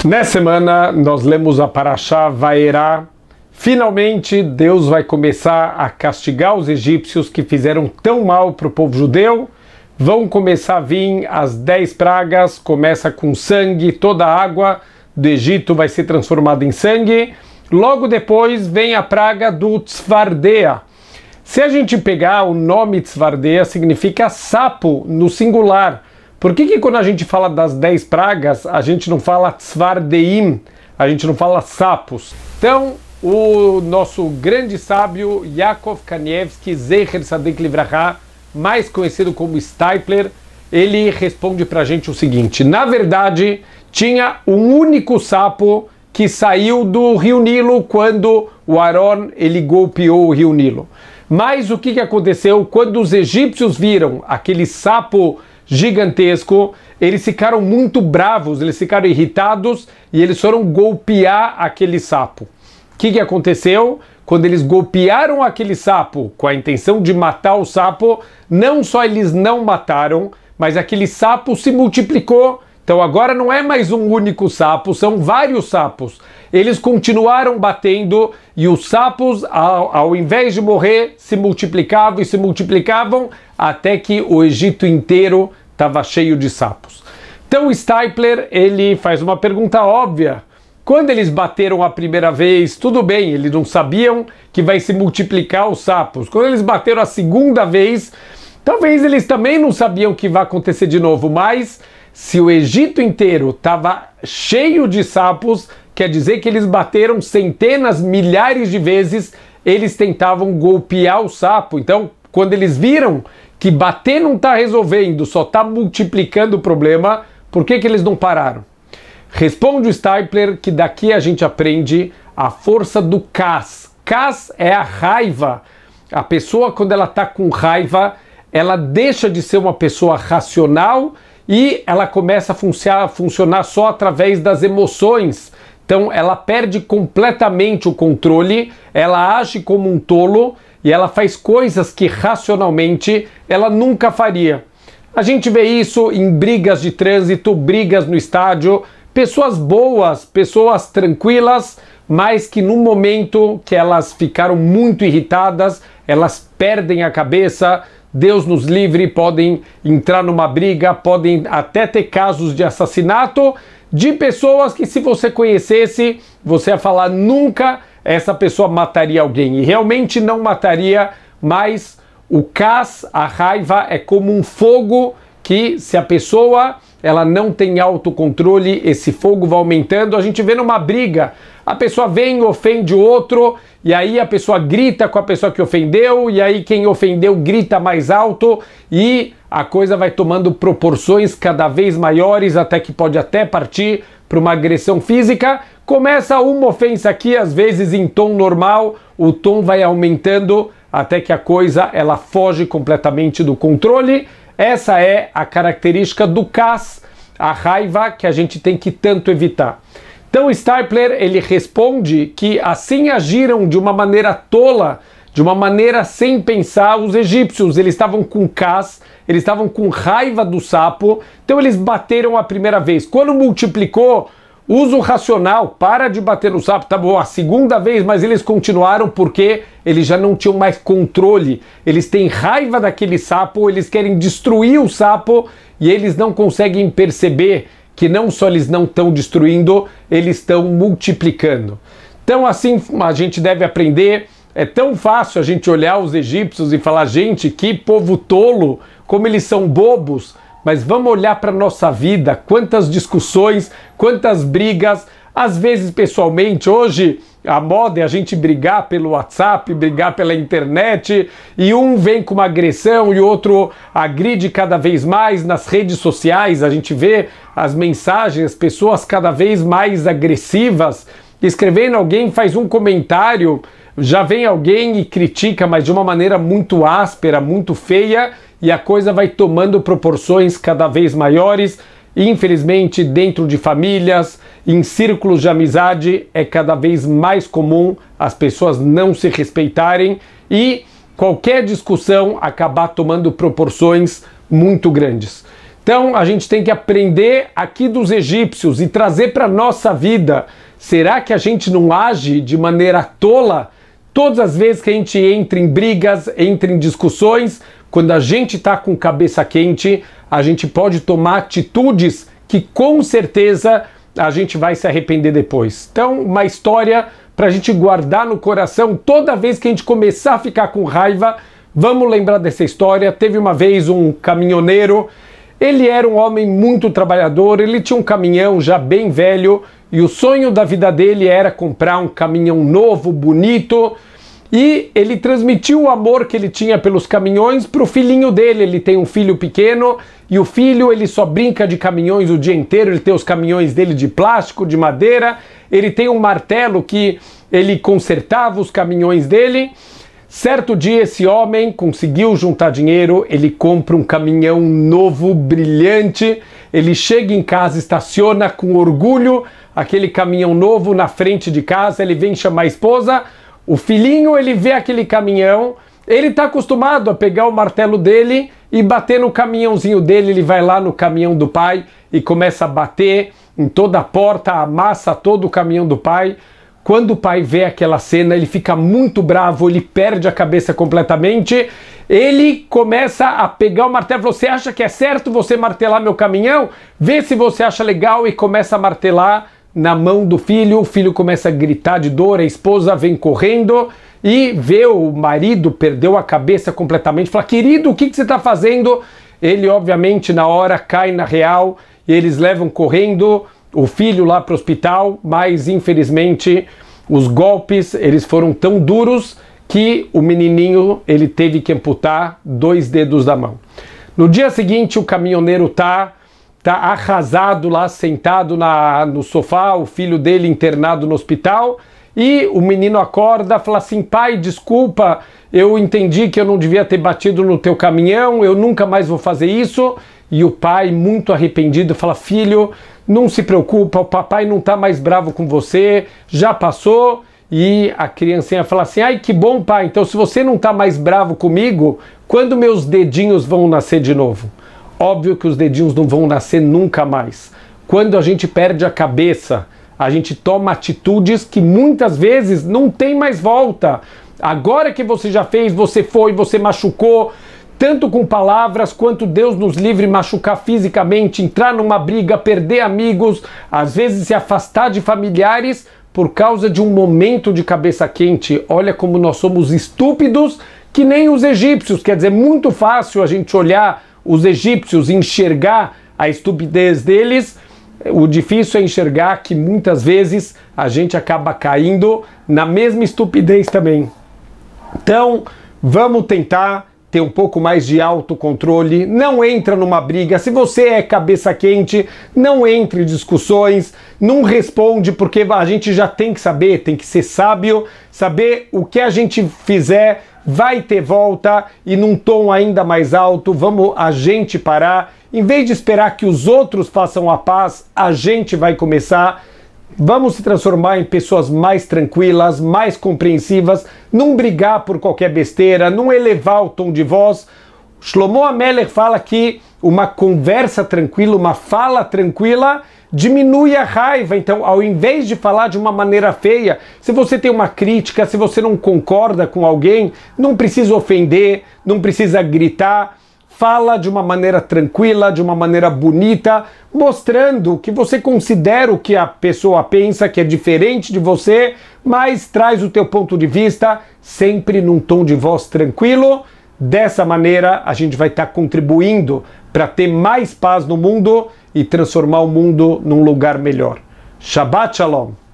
Nessa semana nós lemos a Parashá Vaerá. Finalmente Deus vai começar a castigar os egípcios que fizeram tão mal para o povo judeu. Vão começar a vir as 10 pragas, começa com sangue, toda a água do Egito vai ser transformada em sangue. Logo depois vem a praga do Tzfardea. Se a gente pegar o nome Tzfardea, significa sapo no singular. Por que quando a gente fala das 10 pragas, a gente não fala Tzfardeim, a gente não fala sapos? Então, o nosso grande sábio Yaakov Kanievsky, Zecher Tzadik Livrachá, mais conhecido como Steipler, ele responde pra gente o seguinte: na verdade, tinha um único sapo que saiu do Rio Nilo quando o Aaron ele golpeou o Rio Nilo. Mas o que aconteceu? Quando os egípcios viram aquele sapo gigantesco, eles ficaram muito bravos, eles ficaram irritados e eles foram golpear aquele sapo. O que aconteceu? Quando eles golpearam aquele sapo com a intenção de matar o sapo, não só eles não mataram, mas aquele sapo se multiplicou. Então agora não é mais um único sapo, são vários sapos. Eles continuaram batendo e os sapos, ao invés de morrer, se multiplicavam e se multiplicavam até que o Egito inteiro estava cheio de sapos. Então o Steipler, ele faz uma pergunta óbvia. Quando eles bateram a primeira vez, tudo bem, eles não sabiam que vai se multiplicar os sapos. Quando eles bateram a segunda vez, talvez eles também não sabiam que vai acontecer de novo, mas se o Egito inteiro estava cheio de sapos, quer dizer que eles bateram centenas, milhares de vezes, eles tentavam golpear o sapo. Então, quando eles viram que bater não está resolvendo, só está multiplicando o problema, por que eles não pararam? Responde o Steipler que daqui a gente aprende a força do Kas. Kas é a raiva. A pessoa, quando ela está com raiva, ela deixa de ser uma pessoa racional e ela começa a funcionar só através das emoções. Então ela perde completamente o controle, ela age como um tolo e ela faz coisas que racionalmente ela nunca faria. A gente vê isso em brigas de trânsito, brigas no estádio, pessoas boas, pessoas tranquilas, mas que no momento que elas ficaram muito irritadas, elas perdem a cabeça. Deus nos livre, podem entrar numa briga, podem até ter casos de assassinato de pessoas que, se você conhecesse, você ia falar nunca essa pessoa mataria alguém. E realmente não mataria, mas o Kas, a raiva, é como um fogo que, se a pessoa ela não tem autocontrole, esse fogo vai aumentando. A gente vê numa briga, a pessoa vem e ofende o outro, e aí a pessoa grita com a pessoa que ofendeu, e aí quem ofendeu grita mais alto, e a coisa vai tomando proporções cada vez maiores, até que pode até partir para uma agressão física. Começa uma ofensa aqui, às vezes em tom normal, o tom vai aumentando, até que a coisa ela foge completamente do controle. Essa é a característica do Kas, a raiva que a gente tem que tanto evitar. Então Steipler, ele responde que assim agiram de uma maneira tola, de uma maneira sem pensar os egípcios. Eles estavam com Kas, eles estavam com raiva do sapo, então eles bateram a primeira vez. Quando multiplicou, uso racional, para de bater no sapo, tá bom, a segunda vez, mas eles continuaram porque eles já não tinham mais controle. Eles têm raiva daquele sapo, eles querem destruir o sapo e eles não conseguem perceber que não só eles não estão destruindo, eles estão multiplicando. Então assim a gente deve aprender. É tão fácil a gente olhar os egípcios e falar, gente, que povo tolo, como eles são bobos. Mas vamos olhar para a nossa vida, quantas discussões, quantas brigas, às vezes pessoalmente. Hoje a moda é a gente brigar pelo WhatsApp, brigar pela internet, e um vem com uma agressão e o outro agride cada vez mais nas redes sociais. A gente vê as mensagens, pessoas cada vez mais agressivas, escrevendo, alguém faz um comentário, já vem alguém e critica, mas de uma maneira muito áspera, muito feia, e a coisa vai tomando proporções cada vez maiores. Infelizmente, dentro de famílias, em círculos de amizade, é cada vez mais comum as pessoas não se respeitarem e qualquer discussão acabar tomando proporções muito grandes. Então a gente tem que aprender aqui dos egípcios e trazer para a nossa vida. Será que a gente não age de maneira tola? Todas as vezes que a gente entra em brigas, entra em discussões, quando a gente está com cabeça quente, a gente pode tomar atitudes que com certeza a gente vai se arrepender depois. Então, uma história para a gente guardar no coração. Toda vez que a gente começar a ficar com raiva, vamos lembrar dessa história. Teve uma vez um caminhoneiro, ele era um homem muito trabalhador, ele tinha um caminhão já bem velho e o sonho da vida dele era comprar um caminhão novo, bonito, e ele transmitiu o amor que ele tinha pelos caminhões para o filhinho dele. Ele tem um filho pequeno e o filho ele só brinca de caminhões o dia inteiro, ele tem os caminhões dele de plástico, de madeira, ele tem um martelo que ele consertava os caminhões dele. Certo dia esse homem conseguiu juntar dinheiro, ele compra um caminhão novo, brilhante, ele chega em casa, estaciona com orgulho aquele caminhão novo na frente de casa, ele vem chamar a esposa, o filhinho ele vê aquele caminhão, ele está acostumado a pegar o martelo dele e bater no caminhãozinho dele, ele vai lá no caminhão do pai e começa a bater em toda a porta, amassa todo o caminhão do pai. Quando o pai vê aquela cena, ele fica muito bravo, ele perde a cabeça completamente, ele começa a pegar o martelo, você acha que é certo você martelar meu caminhão? Vê se você acha legal, e começa a martelar na mão do filho, o filho começa a gritar de dor, a esposa vem correndo e vê o marido, perdeu a cabeça completamente, fala, querido, o que você está fazendo? Ele obviamente na hora cai na real e eles levam correndo o filho lá para o hospital, mas infelizmente os golpes eles foram tão duros que o menininho ele teve que amputar 2 dedos da mão. No dia seguinte o caminhoneiro tá arrasado lá, sentado no sofá, o filho dele internado no hospital, e o menino acorda, fala assim, pai, desculpa, eu entendi que eu não devia ter batido no teu caminhão, eu nunca mais vou fazer isso. E o pai, muito arrependido, fala, filho, não se preocupa, o papai não está mais bravo com você, já passou. E a criancinha fala assim, ai que bom pai, então se você não está mais bravo comigo, quando meus dedinhos vão nascer de novo? Óbvio que os dedinhos não vão nascer nunca mais. Quando a gente perde a cabeça, a gente toma atitudes que muitas vezes não tem mais volta. Agora que você já fez, você foi, você machucou, tanto com palavras, quanto Deus nos livre machucar fisicamente, entrar numa briga, perder amigos, às vezes se afastar de familiares por causa de um momento de cabeça quente. Olha como nós somos estúpidos, que nem os egípcios. Quer dizer, muito fácil a gente olhar os egípcios e enxergar a estupidez deles. O difícil é enxergar que muitas vezes a gente acaba caindo na mesma estupidez também. Então, vamos tentar ter um pouco mais de autocontrole, não entra numa briga, se você é cabeça quente, não entre em discussões, não responde, porque a gente já tem que saber, tem que ser sábio, saber o que a gente fizer vai ter volta, e num tom ainda mais alto, vamos a gente parar, em vez de esperar que os outros façam a paz, a gente vai começar. Vamos se transformar em pessoas mais tranquilas, mais compreensivas, não brigar por qualquer besteira, não elevar o tom de voz. Shlomo HaMelech fala que uma conversa tranquila, uma fala tranquila, diminui a raiva. Então, ao invés de falar de uma maneira feia, se você tem uma crítica, se você não concorda com alguém, não precisa ofender, não precisa gritar. Fala de uma maneira tranquila, de uma maneira bonita, mostrando que você considera o que a pessoa pensa, que é diferente de você, mas traz o teu ponto de vista sempre num tom de voz tranquilo. Dessa maneira, a gente vai estar contribuindo para ter mais paz no mundo e transformar o mundo num lugar melhor. Shabbat Shalom!